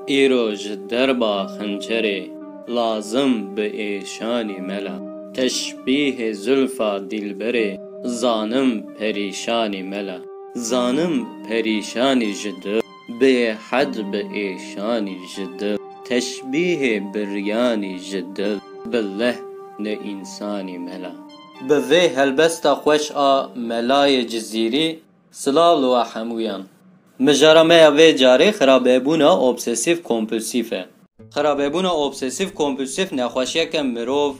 ایروژ دربا خنجره لازم به ایشانی ملا تشبیه زلفا دلبره زانم پریشانی ملا زانم پریشانی جده به حد به ایشانی جده تشبیه بریانی جده بالله نه انسانی ملا به وی هلبستا خوش آ ملای جزیری سلال و حمویان مجرمه وی جاری خراببونا اوبسسیف کمپولسیفه خراببونا اوبسسیف کمپولسیف نخوشیه که مروف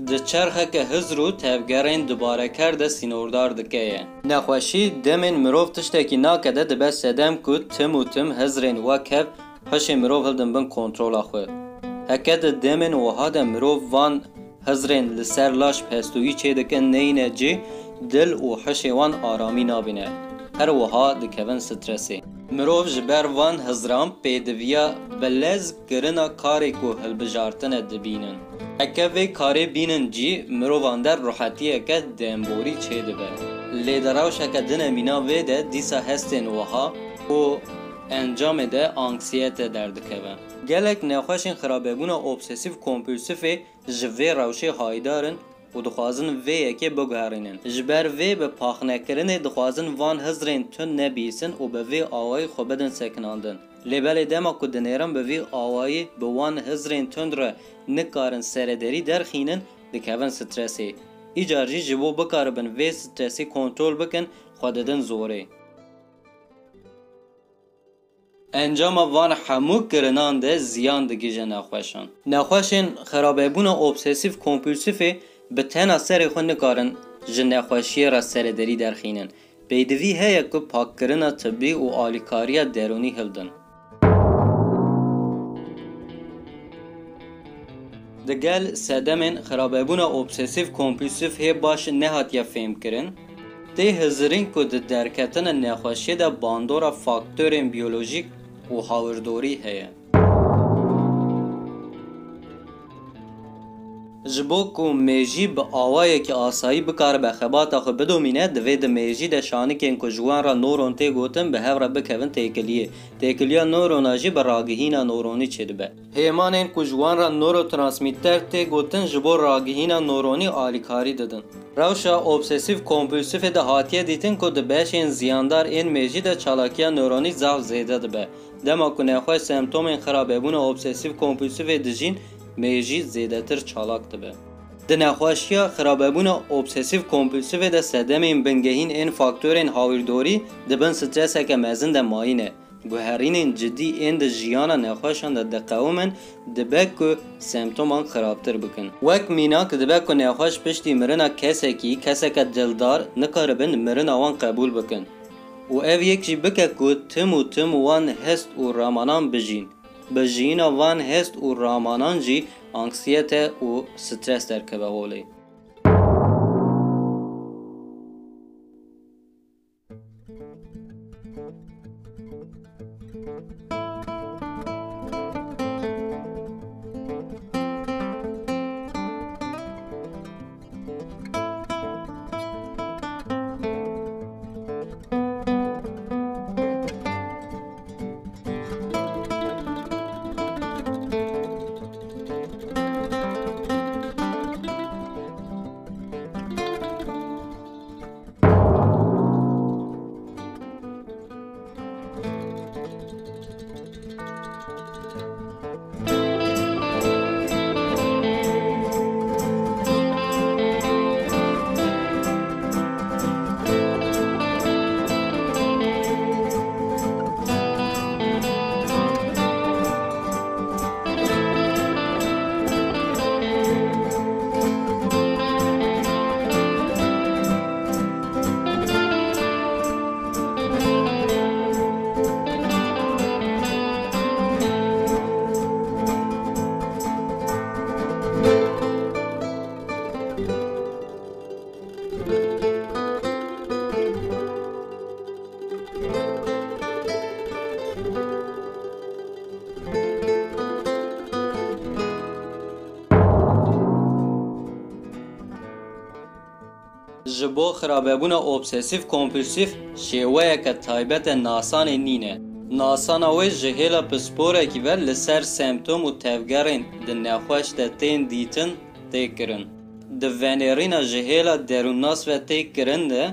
ده چرخه که هزرو تفگرین دوباره کرده سینوردار دکیه نخوشی دمین مروف تشتکی ناکده ده بس سدم که تم و تم هزرین وکب حشی مروف هلدن بن کنترول خواه هکه ده دمین وها ده مروف وان هزرین لسر لاش پستویی چه دکن نینه جی دل و حشی وان آرامی نابینه هر وها دکون سترسی مروف جبر وان هزران پیدویا بلز گرنا کاری کو هلبجارتن دبینن اکه وی کاری بینن جی مروفان در روحاتیه که دنبوری چه دبه لیدراوش اکه دن امینا وی ده دیسا هستین وها و انجام ده آنکسیت دردکوه گلک نخوشین خراببونا اوبسسیف کمپولسیفی جوی روشی هایدارن و دخوازن وی اکی بگهرینن جبر وی به پاخنه کرنه دخوازن وان هزرین تون نبیسن و به وی آوائی خوبدن سکناندن لیبل دما که دنیرم به وی آوائی به وان هزرین تون را نکارن سردری درخینن دکون سترسی ایجارجی جبو بکاربن وی سترسی کنترول بکن خوددن زوره انجام وان همو کرنان ده زیان دگیجه نخوشن نخوشن خراببونا اوبسسیف کمپولسیفی به تنها سر خود نکارن جنخوشی را سردری درخینن بیدوی هیا که پاک کرنا طبی و آلیکاریا درونی هلدن دگل سدمن خراببونا اوبسسیف کمپولسیف هی باش نهات یا فهم کرن ده هزرین که ده درکتن نخوشی ده باندورا فاکتورین بیولوژیک و هاوردوری هیا جبو کو میجی به آوایی که آسایی بکار به خبات آخو بدومینه دوی ده میجی ده شانی که انکو جوان را نورون تی گوتن به هفره بکوین تیکلیه نورون جی به راگهینا نورونی چید به هیمان انکو جوان را نورو ترانسمیتر تی گوتن جبو راگهینا نورونی آلیکاری دادن روشا اوبسسیف کمپولسیف ده هاتیه دیتن که ده بیش این زیاندار این میجی ده چالاکیا نورونی زاو زیده ده به دما که نخواه سیمتوم این خراببون اوبسسیف کمپولسیف دجین میجی زیده تر چالاک دبه ده نخواشیا خراببون اوبسسیف کمپولسیف ده سدم این بنگهین این فاکتورین هاوردوری ده بن سترس که مزن ده ماینه گوهرین جدی این ده جیانا نخواشان ده قومن ده بکو سیمتومان خرابتر بکن وک مینا که ده بکو نخواش پشتی مرنا کسی که دلدار نکاربن مرنا وان قبول بکن و او یک جی بکه که تم وان هست و رامانان بجین بجینا وان هست و رامانان جی انکسیت و سترس در که بولی جبو خراببونا اوبسسیف کمپولسیف شیوه که تایبت ناسان نینه Nasana wê ji hêla pisporekî ve li ser semptom û tevgerên di nexweş de tên dîtin tê kirin. Di venêrîna ji hêla derûnnas ve tê kirin de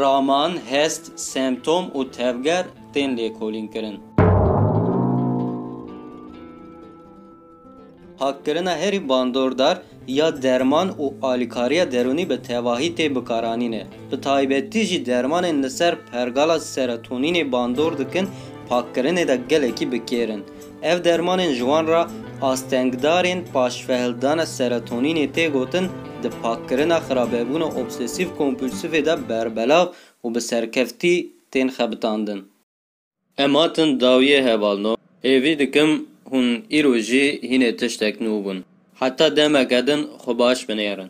raman, hest, semptom û tevger tên lêkolîn kirin. Hakkirina herî bandordar ya derman û alîkariya derûnî bi tevahî tê bikaranîne. Bi taybetî jî dermanên li ser pergala serotonînê bandor dikin pakkirinê de gelekî bikêrin. Ev dermanên ji wan re astengdarên paşfehildana serotonînê tê gotin di pakkirina xirabebûna obsesîv kompulsîvê de berbelav û bi serkeftî tên xebitandin. Em hatin dawiyê hevalno. Hêvî dikim hûn îro jî hînê tiştek nû bûn. Heta demeke din xwe baş binêrin.